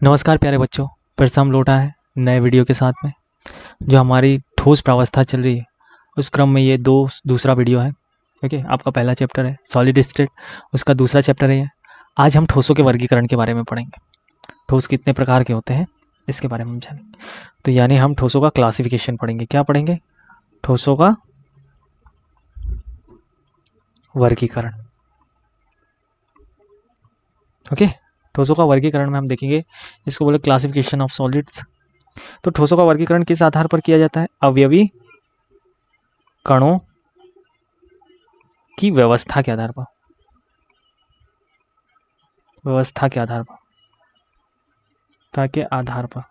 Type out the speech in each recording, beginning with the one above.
नमस्कार प्यारे बच्चों, फिर से हम लौटा है नए वीडियो के साथ में। जो हमारी ठोस प्रावस्था चल रही है उस क्रम में ये दूसरा वीडियो है। ओके, आपका पहला चैप्टर है सॉलिड स्टेट, उसका दूसरा चैप्टर है ये। आज हम ठोसों के वर्गीकरण के बारे में पढ़ेंगे। ठोस कितने प्रकार के होते हैं इसके बारे में हम जानेंगे। तो यानी हम ठोसों का क्लासिफिकेशन पढ़ेंगे। क्या पढ़ेंगे? ठोसों का वर्गीकरण। ओके, ठोसों का वर्गीकरण में हम देखेंगे, इसको बोले क्लासिफिकेशन ऑफ सॉलिड्स। तो ठोसों का वर्गीकरण किस आधार पर किया जाता है? अवयवी कणों की व्यवस्था के आधार पर। व्यवस्था के आधार पर, ताकि आधार पर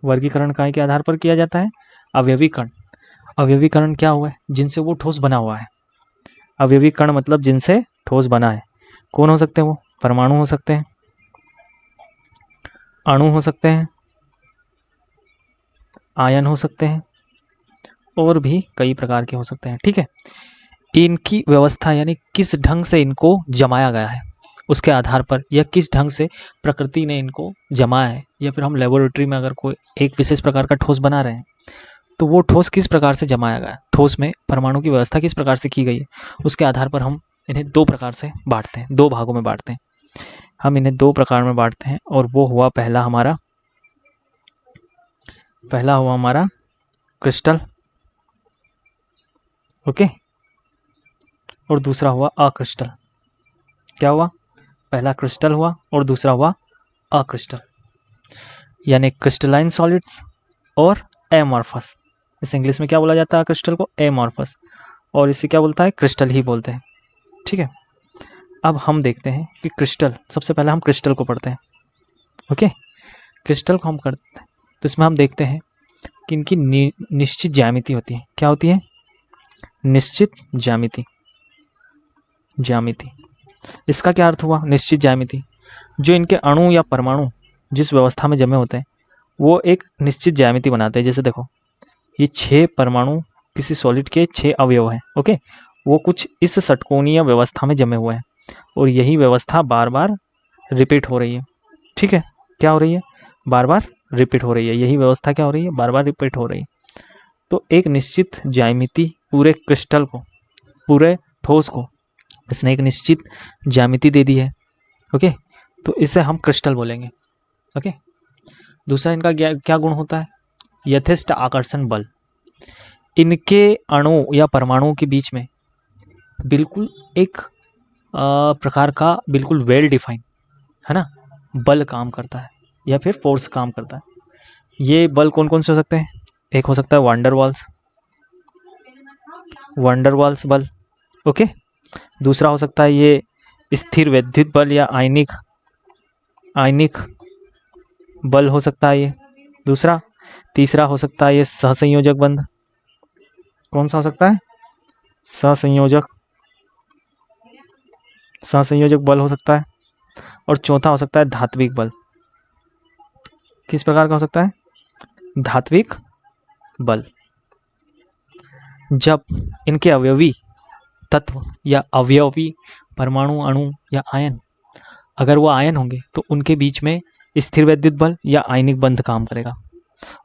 वर्गीकरण काय के आधार पर किया जाता है? अवयवी कण। अवयवी कण क्या हुआ है? जिनसे वो ठोस बना हुआ है। अवयवी कण मतलब जिनसे ठोस बना है। कौन हो सकते हैं वो? परमाणु हो सकते हैं, अणु हो सकते हैं, आयन हो सकते हैं, और भी कई प्रकार के हो सकते हैं। ठीक है, इनकी व्यवस्था यानी किस ढंग से इनको जमाया गया है उसके आधार पर, या किस ढंग से प्रकृति ने इनको जमाया है, या फिर हम लेबोरेटरी में अगर कोई एक विशेष प्रकार का ठोस बना रहे हैं तो वो ठोस किस प्रकार से जमाया गया है, ठोस में परमाणु की व्यवस्था किस प्रकार से की गई है, उसके आधार पर हम इन्हें दो प्रकार से बांटते हैं, दो भागों में बांटते हैं। हम इन्हें दो प्रकार में बांटते हैं, और वो हुआ पहला हुआ हमारा क्रिस्टल। ओके, और दूसरा हुआ अक्रिस्टल। क्या हुआ? पहला क्रिस्टल हुआ और दूसरा हुआ अक्रिस्टल, यानी क्रिस्टलाइन सॉलिड्स और एमॉर्फस। इस इंग्लिश में क्या बोला जाता है? क्रिस्टल को एमॉर्फस, और इसे क्या बोलता है? क्रिस्टल ही बोलते हैं। ठीक है, अब हम देखते हैं कि क्रिस्टल, सबसे पहले हम क्रिस्टल को पढ़ते हैं। ओके, क्रिस्टल को हम करते हैं तो इसमें हम देखते हैं कि इनकी निश्चित ज्यामिति होती है। क्या होती है? निश्चित ज्यामिति। इसका क्या अर्थ हुआ? निश्चित ज्यामिति, जो इनके अणु या परमाणु जिस व्यवस्था में जमे होते हैं वो एक निश्चित ज्यामिति बनाते हैं। जैसे देखो, ये 6 परमाणु किसी सॉलिड के 6 अवयव हैं। ओके, वो कुछ इस षटकोणीय व्यवस्था में जमे हुए हैं, और यही व्यवस्था बार बार रिपीट हो रही है। ठीक है, क्या हो रही है? बार बार रिपीट हो रही है। यही व्यवस्था क्या हो रही है? बार बार रिपीट हो रही है। तो एक निश्चित ज्यामिति पूरे क्रिस्टल को, पूरे ठोस को इसने एक निश्चित ज्यामिति दे दी है। ओके, तो इसे हम क्रिस्टल बोलेंगे। ओके, दूसरा इनका क्या गुण होता है? यथेष्ट आकर्षण बल। इनके अणु या परमाणुओं के बीच में बिल्कुल एक प्रकार का बिल्कुल वेल डिफाइन, है ना, बल काम करता है, या फिर फोर्स काम करता है। ये बल कौन कौन से हो सकते हैं? एक हो सकता है वंडरवाल्स बल। ओके, दूसरा हो सकता है ये स्थिर वैद्युत बल या आयनिक बल हो सकता है ये दूसरा। तीसरा हो सकता है ये सहसंयोजक बंध। कौन सा हो सकता है? सहसंयोजक बल हो सकता है। और चौथा हो सकता है धात्विक बल। किस प्रकार का हो सकता है? धात्विक बल। जब इनके अवयवी तत्व या अवयवी परमाणु, अणु या आयन, अगर वो आयन होंगे तो उनके बीच में स्थिर वैद्युत बल या आयनिक बंध काम करेगा।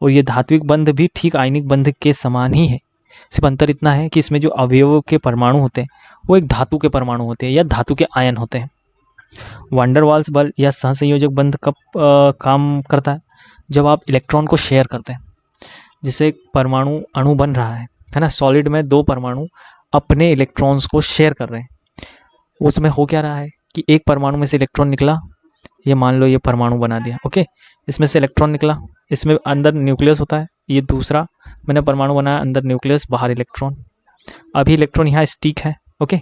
और ये धात्विक बंध भी ठीक आयनिक बंध के समान ही है। सिर्फ अंतर इतना है कि इसमें जो अवयवों के परमाणु होते हैं वो एक धातु के परमाणु होते हैं या धातु के आयन होते हैं। वांडरवाल्स बल या सहसंयोजक बंध कब काम करता है? जब आप इलेक्ट्रॉन को शेयर करते हैं। जैसे एक परमाणु अणु बन रहा है ना, सॉलिड में 2 परमाणु अपने इलेक्ट्रॉन्स को शेयर कर रहे हैं। उसमें हो क्या रहा है कि एक परमाणु में से इलेक्ट्रॉन निकला, ये मान लो ये परमाणु बना दिया। ओके, इसमें से इलेक्ट्रॉन निकला, इसमें अंदर न्यूक्लियस होता है, ये दूसरा मैंने परमाणु बनाया, अंदर न्यूक्लियस बाहर इलेक्ट्रॉन। अभी इलेक्ट्रॉन यहाँ स्टिक है। ओके,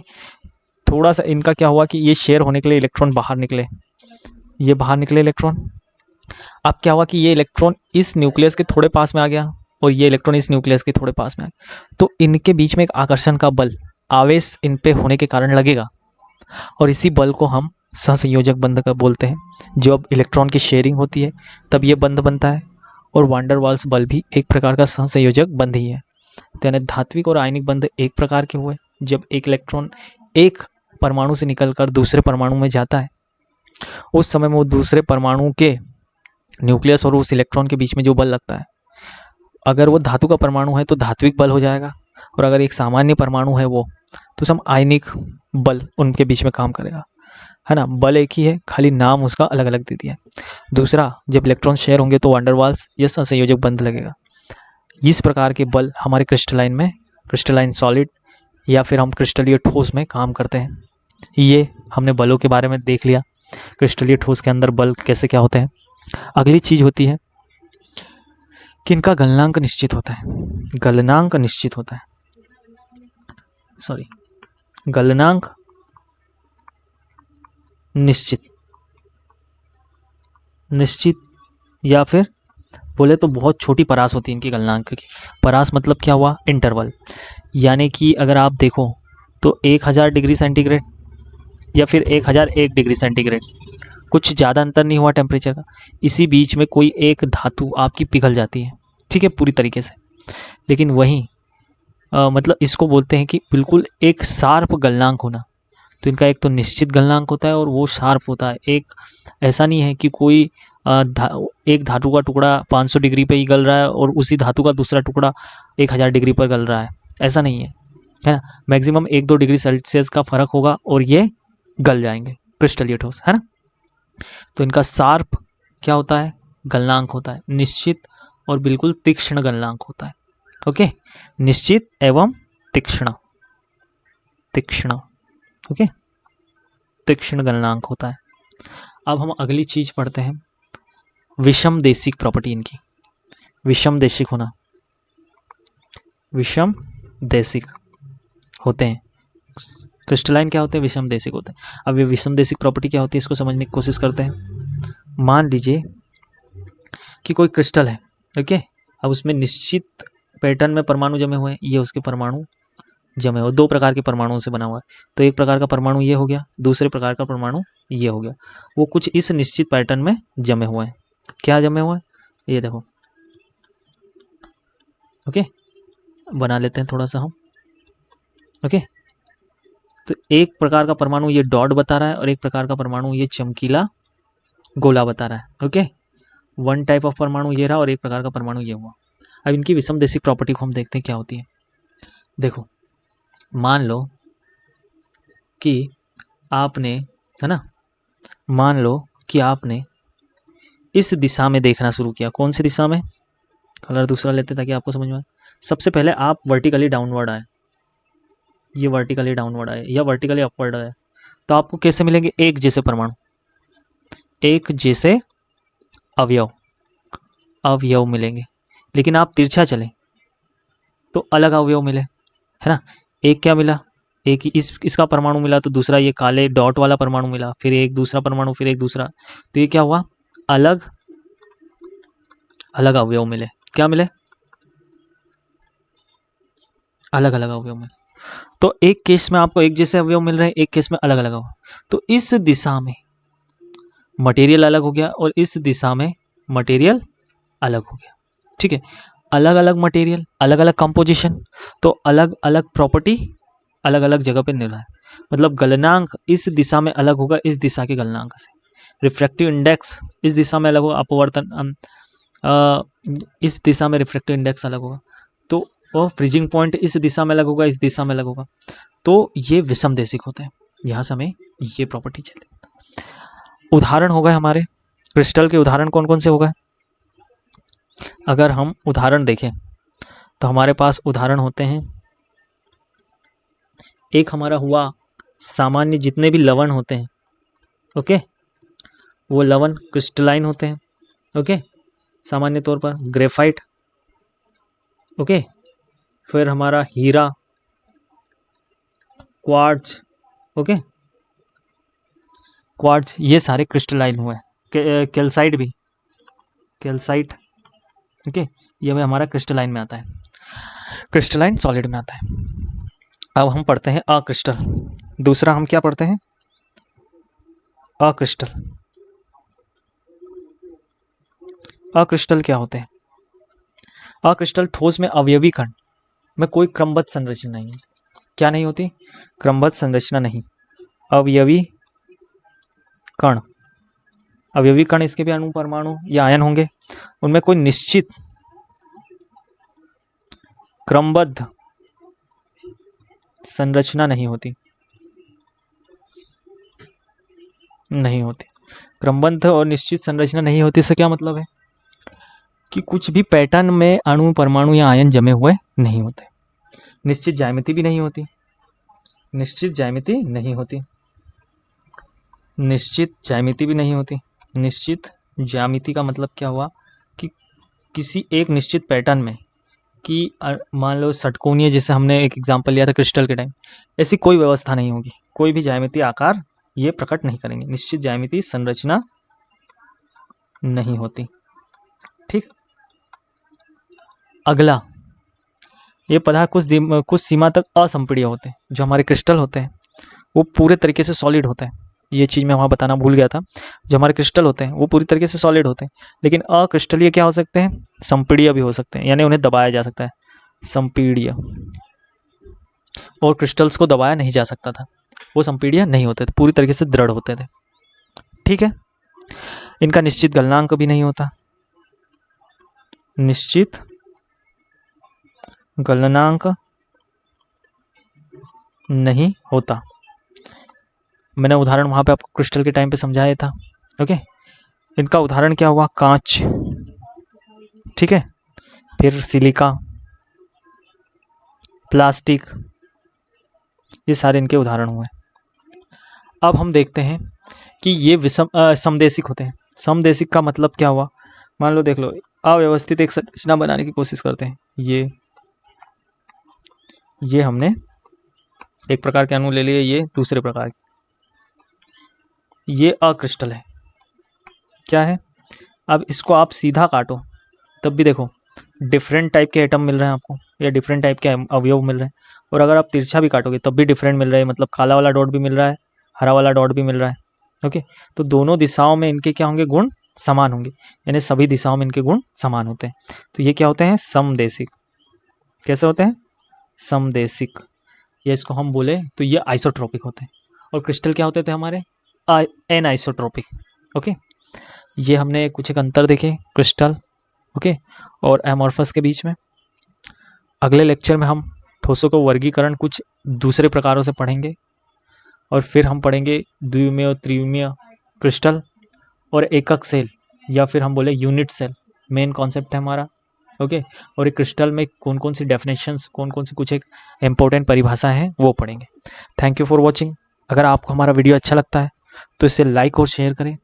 थोड़ा सा इनका क्या हुआ कि ये शेयर होने के लिए इलेक्ट्रॉन बाहर निकले, ये बाहर निकले इलेक्ट्रॉन। अब क्या हुआ कि ये इलेक्ट्रॉन इस न्यूक्लियस के थोड़े पास में आ गया और ये इलेक्ट्रॉन इस न्यूक्लियस के थोड़े पास में आ गया, तो इनके बीच में एक आकर्षण का बल, आवेश इन पे होने के कारण लगेगा, और इसी बल को हम सहसंयोजक बंध का बोलते हैं। जब इलेक्ट्रॉन की शेयरिंग होती है तब ये बंध बनता है। और वांडरवाल्स बल भी एक प्रकार का सहसंयोजक बंध ही है। तो यानी धात्विक और आयनिक बंध एक प्रकार के हुए। जब एक इलेक्ट्रॉन एक परमाणु से निकलकर दूसरे परमाणु में जाता है, उस समय में वो दूसरे परमाणु के न्यूक्लियस और उस इलेक्ट्रॉन के बीच में जो बल लगता है, अगर वो धातु का परमाणु है तो धात्विक बल हो जाएगा, और अगर एक सामान्य परमाणु है वो, तो सम आयनिक बल उनके बीच में काम करेगा, है ना। बल एक ही है, खाली नाम उसका अलग अलग दे दिया है। दूसरा, जब इलेक्ट्रॉन शेयर होंगे तो वांडरवाल्स या सहसंयोजक बंध लगेगा। इस प्रकार के बल हमारे क्रिस्टलाइन में, क्रिस्टलाइन सॉलिड या फिर हम क्रिस्टलीय ठोस में काम करते हैं। ये हमने बलों के बारे में देख लिया, क्रिस्टलीय ठोस के अंदर बल कैसे क्या होते हैं। अगली चीज होती है कि इनका गलनांक निश्चित होता है। गलनांक निश्चित होता है, सॉरी, गलनांक निश्चित, निश्चित या फिर बोले तो बहुत छोटी परास होती है इनकी गलनांक की। परास मतलब क्या हुआ, इंटरवल। यानी कि अगर आप देखो तो 1000 डिग्री सेंटीग्रेड या फिर 1001 डिग्री सेंटीग्रेड, कुछ ज़्यादा अंतर नहीं हुआ टेम्परेचर का। इसी बीच में कोई एक धातु आपकी पिघल जाती है, ठीक है, पूरी तरीके से। लेकिन वहीं मतलब इसको बोलते हैं कि बिल्कुल एक शार्प गलनांक होना। तो इनका एक तो निश्चित गलनांक होता है और वो शार्प होता है। एक ऐसा नहीं है कि कोई एक धातु का टुकड़ा 500 डिग्री पे ही गल रहा है और उसी धातु का दूसरा टुकड़ा 1000 डिग्री पर गल रहा है, ऐसा नहीं है, है ना। मैक्सिमम 1-2 डिग्री सेल्सियस का फर्क होगा और ये गल जाएंगे, क्रिस्टलीय ठोस, है ना। तो इनका शार्प क्या होता है, गलनांक होता है। निश्चित और बिल्कुल तीक्ष्ण गलनांक होता है। ओके, निश्चित एवं तीक्ष्ण, तीक्ष्ण, ओके, तीक्ष्ण गलनांक होता है। अब हम अगली चीज पढ़ते हैं, विषम देशिक प्रॉपर्टी इनकी। विषम देशिक होना, विषम देशिक होते हैं। क्रिस्टलाइन क्या होते हैं, विषम देशिक होते हैं। अब ये विषम देशिक प्रॉपर्टी क्या होती है, इसको समझने की कोशिश करते हैं। मान लीजिए कि कोई क्रिस्टल है, ओके। अब उसमें निश्चित पैटर्न में परमाणु जमे हुए हैं, ये उसके परमाणु जमे हुए, 2 प्रकार के परमाणुओं से बना हुआ है। तो एक प्रकार का परमाणु ये हो गया, दूसरे प्रकार का परमाणु ये हो गया। वो कुछ इस निश्चित पैटर्न में जमे हुए हैं। क्या जमे हुए हैं, ये देखो, ओके, बना लेते हैं थोड़ा सा हम, ओके। तो एक प्रकार का परमाणु ये डॉट बता रहा है और एक प्रकार का परमाणु ये चमकीला गोला बता रहा है, ओके। वन टाइप ऑफ परमाणु ये रहा और एक प्रकार का परमाणु ये हुआ। अब इनकी विषम देशिक प्रॉपर्टी को हम देखते हैं क्या होती है। देखो, मान लो कि आपने, है ना, मान लो कि आपने इस दिशा में देखना शुरू किया। कौन सी दिशा में, कलर दूसरा लेते ताकि आपको समझ में आए। सबसे पहले आप वर्टिकली डाउनवर्ड आए, ये वर्टिकली डाउनवर्ड आए या वर्टिकली अपवर्ड आए, तो आपको कैसे मिलेंगे, एक जैसे परमाणु, एक जैसे अवयव, अवयव मिलेंगे। लेकिन आप तिरछा चले तो अलग अवयव मिले, है ना। एक क्या मिला, एक इसका परमाणु मिला, तो दूसरा ये काले डॉट वाला परमाणु मिला, फिर एक दूसरा परमाणु, फिर एक दूसरा। तो ये क्या हुआ, अलग अलग अवयव मिले। क्या मिले, अलग अलग अवयव मिले। तो एक केस में आपको एक जैसे अवयव मिल रहे हैं, एक केस में अलग अलग अवयव। तो इस दिशा में मटेरियल अलग हो गया और इस दिशा में मटेरियल अलग हो गया, ठीक है। अलग अलग मटेरियल, अलग अलग कंपोजिशन, तो अलग अलग प्रॉपर्टी अलग अलग जगह पे निर्भर है। मतलब गलनांक इस दिशा में अलग होगा इस दिशा के गलनांक से। रिफ्रैक्टिव इंडेक्स इस दिशा में अलग होगा, अपवर्तन इस दिशा में रिफ्रैक्टिव इंडेक्स अलग होगा। तो वो फ्रीजिंग पॉइंट इस दिशा में अलग होगा, इस दिशा में अलग होगा। तो ये विषम देशिक होते हैं। यहाँ से हमें ये प्रॉपर्टी चले। उदाहरण हो गए हमारे क्रिस्टल के, उदाहरण कौन कौन से हो गए। अगर हम उदाहरण देखें तो हमारे पास उदाहरण होते हैं, एक हमारा हुआ सामान्य जितने भी लवण होते हैं, ओके, वो लवण क्रिस्टलाइन होते हैं, ओके, सामान्य तौर पर ग्रेफाइट, ओके। फिर हमारा हीरा, क्वार्ट्ज, ओके, क्वार्ट्ज, ये सारे क्रिस्टलाइन हुए। कैल्साइट भी, कैल्साइट, ओके, ये भी हमारा क्रिस्टलाइन में आता है, क्रिस्टलाइन सॉलिड में आता है। अब हम पढ़ते हैं अक्रिस्टल। दूसरा हम क्या पढ़ते हैं, अक्रिस्टल। अक्रिस्टल क्या होते हैं, अक्रिस्टल ठोस में अवयवी कण में कोई क्रमबद्ध संरचना नहीं है। क्या नहीं होती, क्रमबद्ध संरचना नहीं, अवयवी कण, अवयवी कण इसके भी अणु परमाणु या आयन होंगे, उनमें कोई निश्चित क्रमबद्ध संरचना नहीं होती, क्रमबद्ध और निश्चित संरचना नहीं होती। इससे क्या मतलब है कि कुछ भी पैटर्न में अणु परमाणु या आयन जमे हुए नहीं होते। निश्चित ज्यामिति भी नहीं होती, निश्चित ज्यामिति का मतलब क्या हुआ कि किसी एक निश्चित पैटर्न में कि मान लो षटकोणीय, जैसे हमने एक एग्जांपल लिया था क्रिस्टल के टाइम, ऐसी कोई व्यवस्था नहीं होगी, कोई भी ज्यामिति आकार ये प्रकट नहीं करेंगे, निश्चित ज्यामिति संरचना नहीं होती। ठीक, अगला ये पदार्थ कुछ सीमा तक असंपीड्य होते हैं। जो हमारे क्रिस्टल होते हैं वो पूरे तरीके से सॉलिड होते हैं, ये चीज़ मैं वहाँ बताना भूल गया था। जो हमारे क्रिस्टल होते हैं वो पूरी तरीके से सॉलिड होते हैं, लेकिन अक्रिस्टलीय क्या हो सकते हैं, संपीड्य भी हो सकते हैं, यानी उन्हें दबाया जा सकता है, संपीड्य। और क्रिस्टल्स को दबाया नहीं जा सकता था, वो संपीड्य नहीं होते थे, पूरी तरीके से दृढ़ होते थे। ठीक है, इनका निश्चित गलनांक भी नहीं होता, निश्चित गलनांक नहीं होता। मैंने उदाहरण वहाँ पे आपको क्रिस्टल के टाइम पे समझाया था। ओके, इनका उदाहरण क्या हुआ, कांच, ठीक है, फिर सिलिका, प्लास्टिक, ये सारे इनके उदाहरण हुए। अब हम देखते हैं कि ये समदेशिक होते हैं। समदेशिक का मतलब क्या हुआ, मान लो देख लो, अव्यवस्थित एक संरचना बनाने की कोशिश करते हैं। ये हमने एक प्रकार के अणु ले लिए, ये दूसरे प्रकार के, ये अक्रिस्टल है, क्या है। अब इसको आप सीधा काटो तब भी देखो डिफरेंट टाइप के एटम मिल रहे हैं आपको, या डिफरेंट टाइप के अवयव मिल रहे हैं। और अगर आप तिरछा भी काटोगे तब भी डिफरेंट मिल रहा है, मतलब काला वाला डॉट भी मिल रहा है, हरा वाला डॉट भी मिल रहा है। ओके, तो दोनों दिशाओं में इनके क्या होंगे, गुण समान होंगे, यानी सभी दिशाओं में इनके गुण समान होते हैं। तो ये क्या होते हैं, समदेशिक। कैसे होते हैं, समदेशिक। या इसको हम बोले तो ये आइसोट्रोपिक होते हैं। और क्रिस्टल क्या होते थे हमारे, एनआइसोट्रोपिक। ओके, ये हमने कुछ एक अंतर देखे क्रिस्टल ओके और एमॉर्फस के बीच में। अगले लेक्चर में हम ठोसों को वर्गीकरण कुछ दूसरे प्रकारों से पढ़ेंगे, और फिर हम पढ़ेंगे द्विमीय और त्रिमीय क्रिस्टल और एकक सेल, या फिर हम बोले यूनिट सेल, मेन कॉन्सेप्ट है हमारा। ओके, और एक क्रिस्टल में कौन कौन सी डेफिनेशंस, कौन कौन सी कुछ एक इम्पोर्टेंट परिभाषाएं हैं वो पढ़ेंगे। Thank you for watching. अगर आपको हमारा वीडियो अच्छा लगता है तो इसे लाइक और शेयर करें।